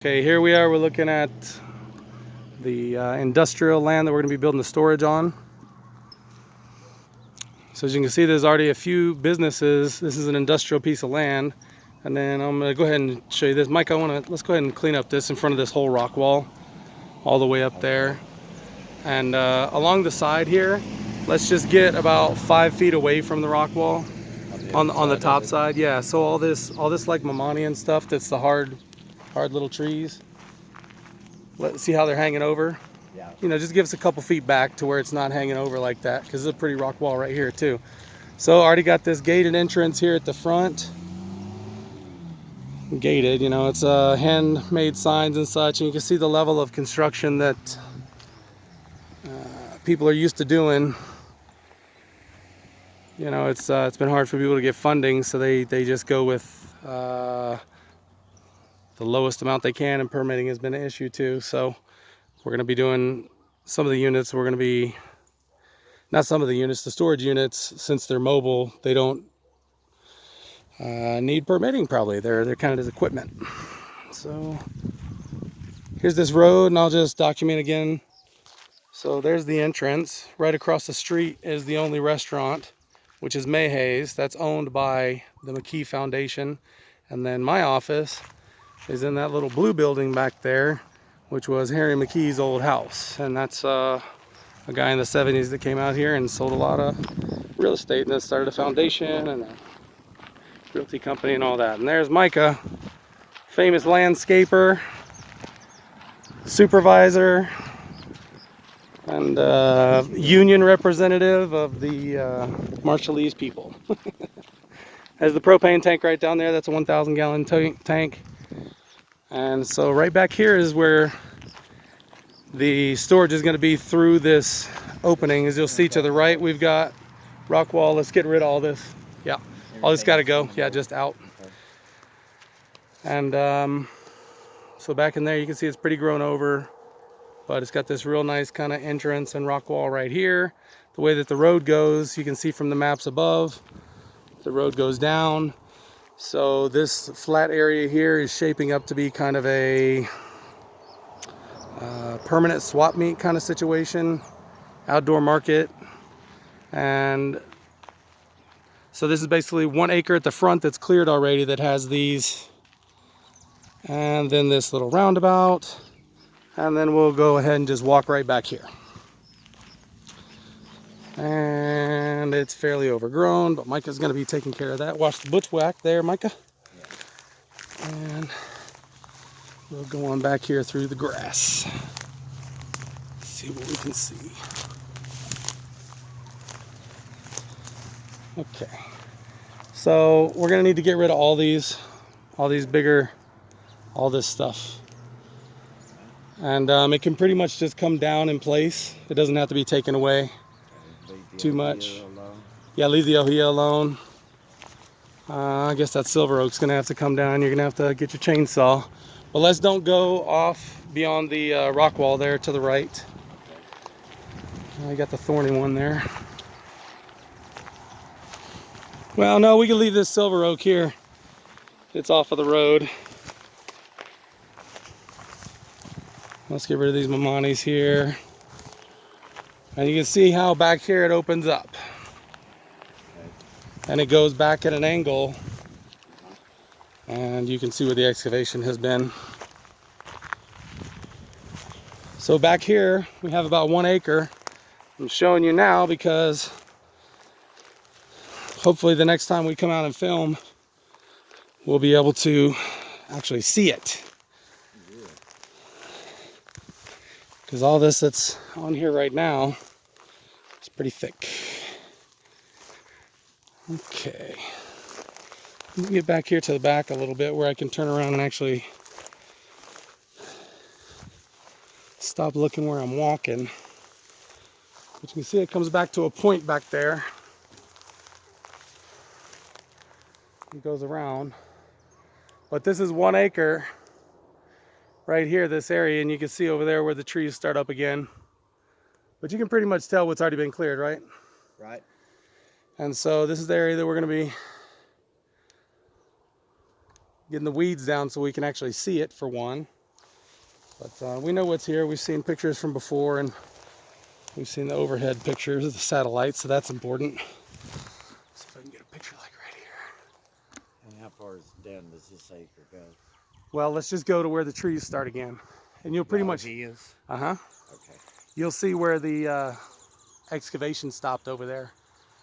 Okay, here we are. We're looking at the industrial land that we're going to be building the storage on. So as you can see, there's already a few businesses. This is an industrial piece of land. And then I'm going to go ahead and show you this. Mike, let's go ahead and clean up this in front of this whole rock wall, all the way up there. And along the side here, let's just get about 5 feet away from the rock wall on the top side. Yeah, so all this like Mamani stuff, that's the hard little trees. Let's see how they're hanging over. Yeah. You know, just give us a couple feet back to where it's not hanging over like that, because it's a pretty rock wall right here too. So already got this gated entrance here at the front. Gated, you know, it's handmade signs and such, and you can see the level of construction that people are used to doing. You know, it's been hard for people to get funding, so they just go with the lowest amount they can, and permitting has been an issue too. So we're going to be doing some of the units. We're going to be, not some of the units, the storage units, since they're mobile, they don't need permitting probably. They're kind of as equipment. So here's this road, and I'll just document again. So there's the entrance. Right across the street is the only restaurant, which is Mayhay's. That's owned by the McKee Foundation. And then my office is in that little blue building back there, which was Harry McKee's old house. And that's a guy in the 70s that came out here and sold a lot of real estate, and then started a foundation and a realty company and all that. And there's Micah, famous landscaper, supervisor, and union representative of the Marshallese people. There's the propane tank right down there. That's a 1,000 gallon tank. And so right back here is where the storage is going to be, through this opening. As you'll see to the right, we've got rock wall. Let's get rid of all this. Yeah, all this got to go. Yeah, just out. And so back in there, you can see it's pretty grown over, but it's got this real nice kind of entrance and rock wall right here. The way that the road goes, you can see from the maps above, the road goes down. So this flat area here is shaping up to be kind of a permanent swap meet kind of situation, outdoor market. And so this is basically 1 acre at the front that's cleared already, that has these, and then this little roundabout, and then we'll go ahead and just walk right back here. And it's fairly overgrown, but Micah's going to be taking care of that. Watch the bushwhack there, Micah. And we'll go on back here through the grass. See what we can see. Okay. So we're going to need to get rid of all these bigger, all this stuff. And it can pretty much just come down in place. It doesn't have to be taken away too much. Yeah, leave the ohia alone. I guess that silver oak's gonna have to come down. You're gonna have to get your chainsaw. But let's don't go off beyond the rock wall there to the right. I got the thorny one there. Well, no, we can leave this silver oak here. It's off of the road. Let's get rid of these Mamanis here. And you can see how back here it opens up. And it goes back at an angle. And you can see where the excavation has been. So back here, we have about 1 acre. I'm showing you now because hopefully the next time we come out and film, we'll be able to actually see it. Because all this that's on here right now is pretty thick. Okay. Let me get back here to the back a little bit where I can turn around and actually stop looking where I'm walking. But you can see it comes back to a point back there. It goes around. But this is 1 acre right here, this area, and you can see over there where the trees start up again. But you can pretty much tell what's already been cleared, right? Right. And so this is the area that we're going to be getting the weeds down so we can actually see it, for one. But we know what's here. We've seen pictures from before, and we've seen the overhead pictures of the satellites, so that's important. Let's see if I can get a picture like right here. And how far down does this acre go? Well, let's just go to where the trees start again. And you'll pretty much... Is? Uh-huh. Okay. You'll see where the excavation stopped over there.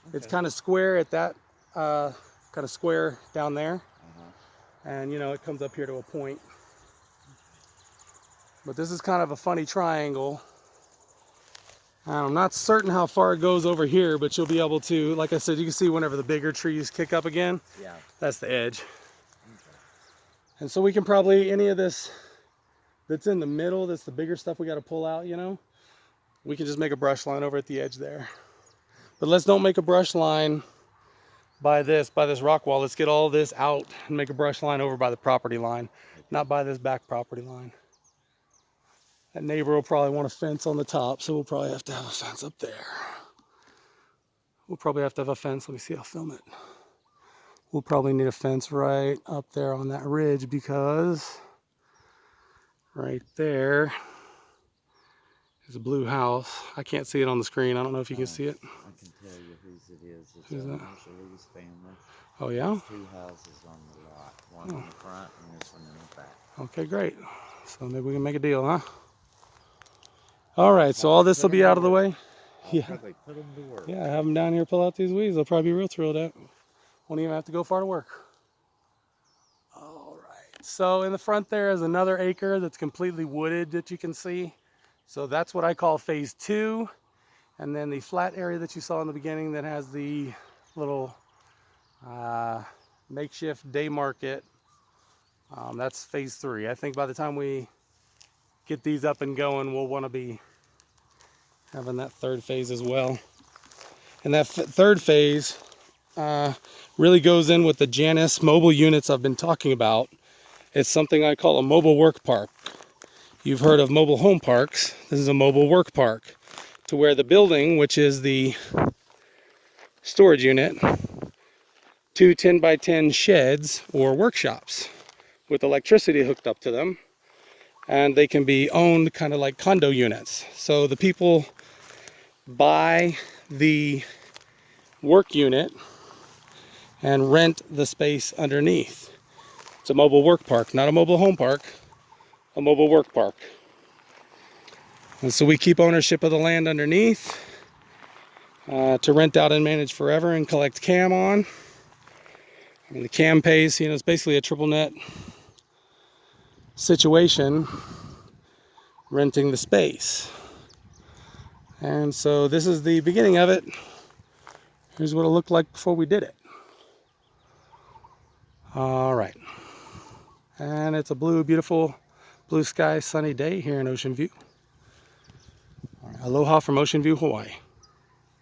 Okay. It's kind of square at that, kind of square down there. Uh-huh. And, you know, it comes up here to a point. But this is kind of a funny triangle. I'm not certain how far it goes over here, but you'll be able to, like I said, you can see whenever the bigger trees kick up again. Yeah. That's the edge. Okay. And so we can probably, any of this that's in the middle, that's the bigger stuff we got to pull out, you know, we can just make a brush line over at the edge there. But let's don't make a brush line by this rock wall. Let's get all this out and make a brush line over by the property line, not by this back property line. That neighbor will probably want a fence on the top, so we'll probably have to have a fence up there. We'll probably have to have a fence. Let me see, I'll film it. We'll probably need a fence right up there on that ridge, because right there is a blue house. I can't see it on the screen. I don't know if you can see it. I can tell you whose it is. It's Who's that? Marshallese family. Oh yeah? There's 2 houses on the lot. One in the front and this one in the back. Okay, great. So maybe we can make a deal, huh? All right, so all this will be out of the way. I'll probably put them to work. Yeah, have them down here pull out these weeds. They'll probably be real thrilled at. Won't even have to go far to work. All right, so in the front there is another acre that's completely wooded that you can see. So that's what I call phase 2. And then the flat area that you saw in the beginning that has the little makeshift day market, that's phase 3. I think by the time we get these up and going, we'll want to be having that 3rd phase as well. And that 3rd phase really goes in with the Janus mobile units I've been talking about. It's something I call a mobile work park. You've heard of mobile home parks. This is a mobile work park, to where the building, which is the storage unit, 2 10x10 sheds or workshops with electricity hooked up to them, and they can be owned kind of like condo units. So the people buy the work unit and rent the space underneath. It's a mobile work park, not a mobile home park, a mobile work park. And so we keep ownership of the land underneath to rent out and manage forever and collect CAM on. And the CAM pays, you know, it's basically a triple net situation, renting the space. And so this is the beginning of it. Here's what it looked like before we did it. All right. And it's a beautiful blue sky, sunny day here in Ocean View. All right. Aloha from Ocean View, Hawaii.